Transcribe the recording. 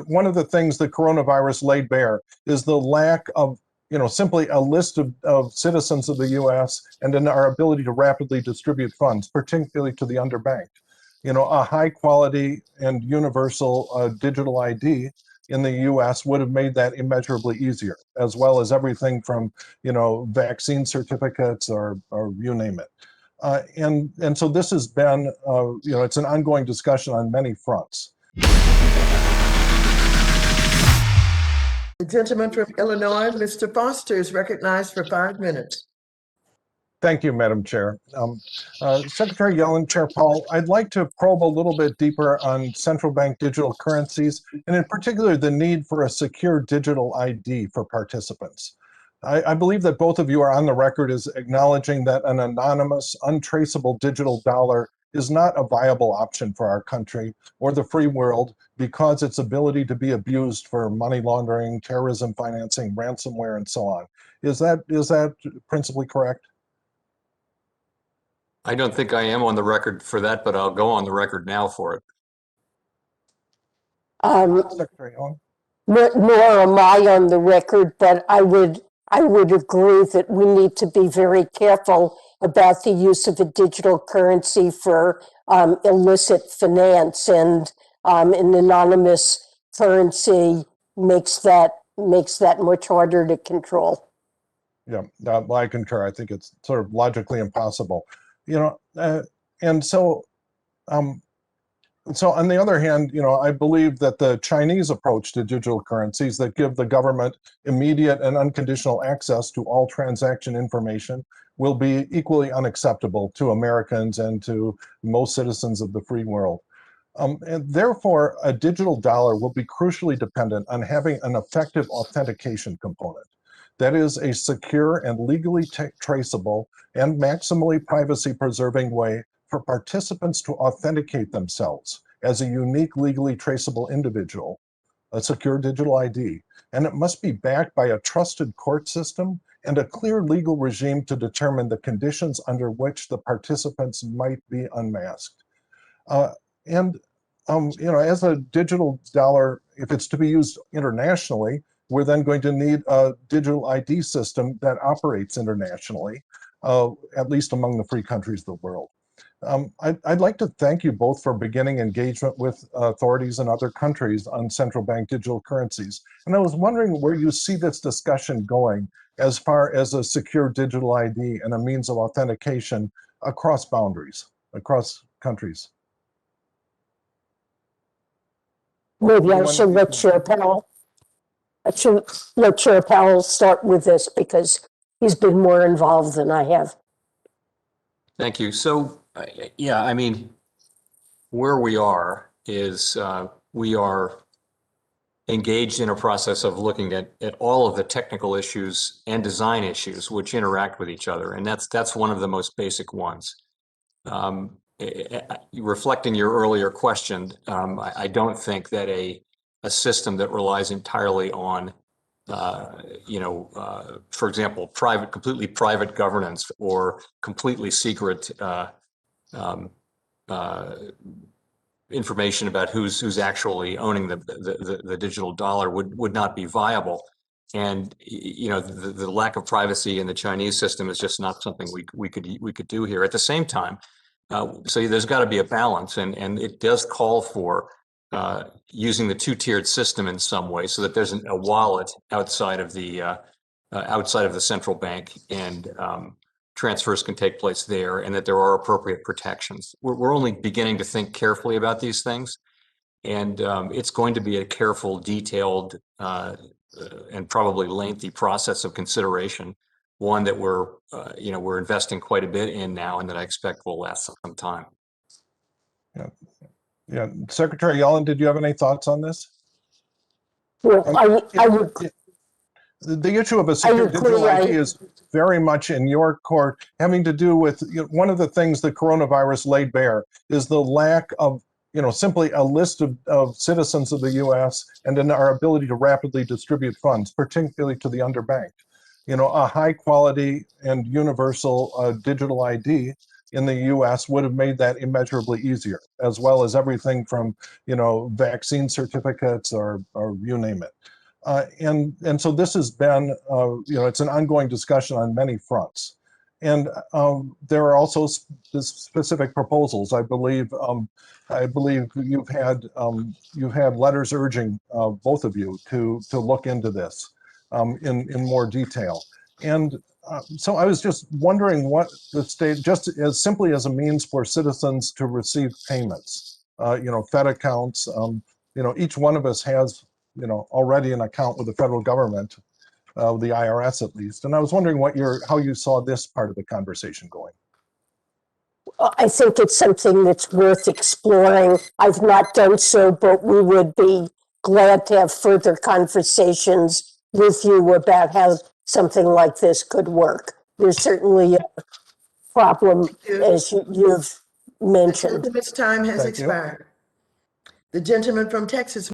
One of the things the coronavirus laid bare is the lack of, simply a list of citizens of the U.S. and in our ability to rapidly distribute funds, particularly to the underbanked. A high quality and universal digital ID in the U.S. would have made that immeasurably easier, as well as everything from, vaccine certificates or you name it. And so this has been, it's an ongoing discussion on many fronts. The gentleman from Illinois, Mr. Foster, is recognized for 5 minutes. Thank you, Madam Chair. Secretary Yellen, Chair Powell, I'd like to probe a little bit deeper on central bank digital currencies, and in particular, the need for a secure digital ID for participants. I believe that both of you are on the record as acknowledging that an anonymous, untraceable digital dollar is not a viable option for our country or the free world because its ability to be abused for money laundering, terrorism financing, ransomware, and so on. Is that principally correct? I don't think I am on the record for that, but I'll go on the record now for it. Secretary Yellen? Nor am I on the record, but I would agree that we need to be very careful about the use of a digital currency for illicit finance, and an anonymous currency makes that much harder to control. Yeah, I concur. I think it's sort of logically impossible. And so on the other hand, I believe that the Chinese approach to digital currencies that give the government immediate and unconditional access to all transaction information will be equally unacceptable to Americans and to most citizens of the free world. And therefore, a digital dollar will be crucially dependent on having an effective authentication component. That is a secure and legally traceable and maximally privacy-preserving way for participants to authenticate themselves as a unique, legally traceable individual, a secure digital ID. And it must be backed by a trusted court system and a clear legal regime to determine the conditions under which the participants might be unmasked. As a digital dollar, if it's to be used internationally, we're then going to need a digital ID system that operates internationally, at least among the free countries of the world. I'd like to thank you both for beginning engagement with authorities in other countries on central bank digital currencies. And I was wondering where you see this discussion going as far as a secure digital ID and a means of authentication across boundaries, across countries. Maybe I should let Chair Powell. I should let Chair Powell start with this because he's been more involved than I have. Thank you. So, yeah, I mean, where we are is we are engaged in a process of looking at all of the technical issues and design issues which interact with each other, and that's one of the most basic ones. Reflecting your earlier question, I don't think that a system that relies entirely on, for example, completely private governance or completely secret information about who's actually owning the digital dollar would not be viable. And the lack of privacy in the Chinese system is just not something we could do here. At the same time, so there's got to be a balance, and it does call for using the two-tiered system in some way, so that there's a wallet outside of the central bank, and transfers can take place there, and that there are appropriate protections. We're only beginning to think carefully about these things, and it's going to be a careful, detailed, and probably lengthy process of consideration. One that we're investing quite a bit in now, and that I expect will last some time. Yeah, Secretary Yellen, did you have any thoughts on this? Well, the issue of a secure digital ID is very much in your court, having to do with one of the things the coronavirus laid bare is the lack of simply a list of citizens of the U.S. and in our ability to rapidly distribute funds, particularly to the underbanked. A high quality and universal digital ID in the US would have made that immeasurably easier, as well as everything from, vaccine certificates or you name it. And so this has been, it's an ongoing discussion on many fronts. And there are also specific proposals. I believe you've had letters urging both of you to look into this in more detail. And so I was just wondering what the state, just as simply as a means for citizens to receive payments, Fed accounts. Each one of us has already an account with the federal government. The IRS at least. And I was wondering how you saw this part of the conversation going. I think it's something that's worth exploring. I've not done so, but we would be glad to have further conversations with you about how something like this could work. There's certainly a problem, as you've mentioned. The gentleman's time has Thank you. expired. The gentleman from Texas